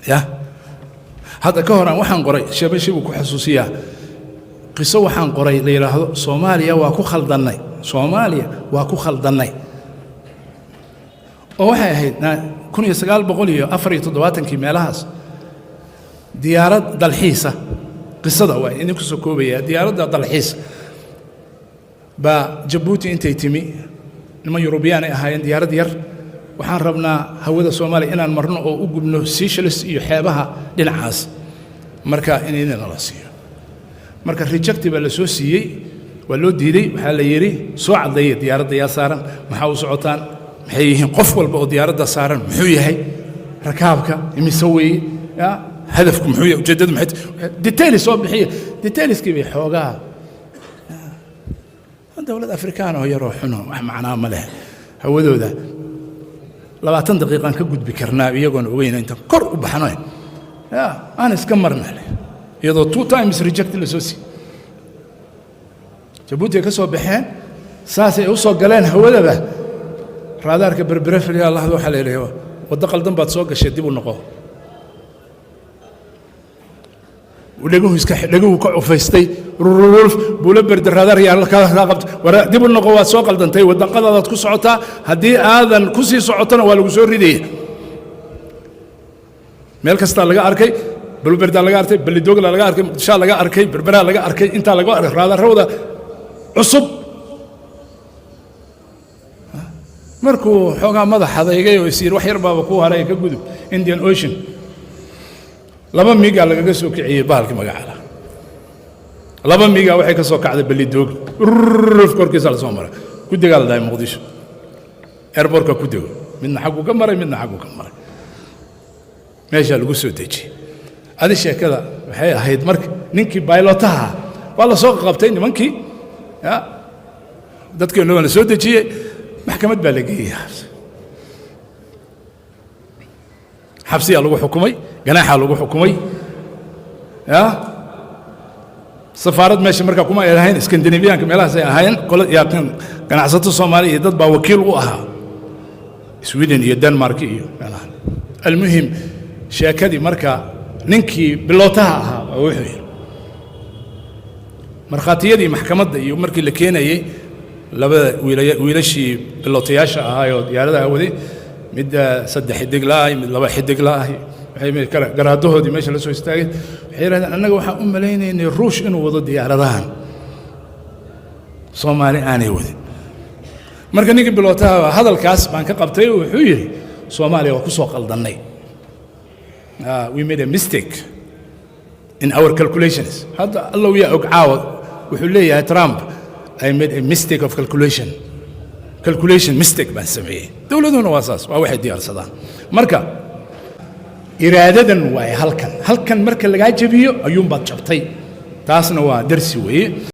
يا هذا كهران وحن قري شباب شباب كحسوسية قصة وحن قري ليله صوماليا واكو خلدناي صوماليا واكو خلدناي وحي هيدنا كون يسقال بقولي أفري تضواتن كمالهاس ديارة دلحيسة قصة دواء إني كسكوبية ديارة دلحيسة با جبوتي أنت يتمي لما يوروبيان هاين ديارة ديار وحن ربنا هودا صومالي إنا مرنا أو أقبلنا سيشلس يحابها للعاس مركا إننا نراسيه marka reject baa la soo siiyay waa loo diiday waxa la yiri soo caday diyaaradda yaa saaran waxa uu socotaan maxay yihiin qof walba oo diyaaradda saaran muxuu yahay rakaabka imise weey ya hadafku muxuu yahay ujeedadu maxay details soo bixiya detailskii bay xoogaa dawlad afrikaan oo yar oo xuno wax macnaa ma leh hawadooda 20 daqiiqan ka gudbi karnaa iyagoon ogeyn inta kor u baxno ya aan iska marnaa يضو 2 times reject الأساسي جبوتي كسو بحين ساسي وصو قالين هودا به رادارك بربرفل يا الله ذو حليل هو ودقل دنبات سوق الشديب والنقوه ولقوه يسكح لقوه كعفيستي رولف بولبرد الرادار يا الله كذا قبت ورا ديب النقوه سوق الدنتي ودقل ذات كسعتها هدي هذا كسي صعتنا ولا كسور رديه ملك استالغا أركي بلوبرد laga arkay balidooga laga arkay muqdisho laga arkay berbera laga arkay inta laga arkay raadarowda cusub markuu xogaa madaxadeegay oo isiir wax yar baaba ku haray ka gudub Indian Ocean laba miga laga soo kiciyay baalki magacaada laba miga waxay ka soo kacday balidooga korkiisa la soo maray ku dagaalday muqdisho airportka ku dago midna xaqu ka maray midna xaqu ka maray meesha lagu soo dejiyay هذا الشيء كذا هيد مرك نينكي بايلوتها والله سوق قبتين منكي يا دتك انه انا سودة شيء محكمة بلقيه حبسية لو حكومي جناحة لو حكومي يا سفارة ماشي مركا كوما الى هين اسكندنافيان كميلها زي هين قول يا كان عصته الصومالي دد با وكيل وها سويدن يا دنمارك المهم شاكدي مركا ninkii bilowtaha ahaa wuxuu yiri markhaatiyadii maxkamadda iyo markii la keenayay labada wiilashii bilowtayaasha ahaayoo diyaaradaha waday mid 3 xidig laahay mid 2 xidig laahay waxay garaadahoodii meesha la soo istaagay waxay yiraahdeen annaga waxaan u maleynaynay ruush inuu wado diyaaradahan Soomaali aanay wadin marka ninkii bilowtaha hadalkaas baan ka qabtay wuxuu yiri Soomaaliya waa ku soo qaldanay we made a mistake in our calculations. هذا الله ويا أقعاود وحليه ترامب I made a mistake of calculation mistake بنسميه دولة واساس واحد ديار صدام مركا إرادة وهي هلكن مركا اللي قاعد جبيه أيوم بتشبطي تاسنا ودرسي ويه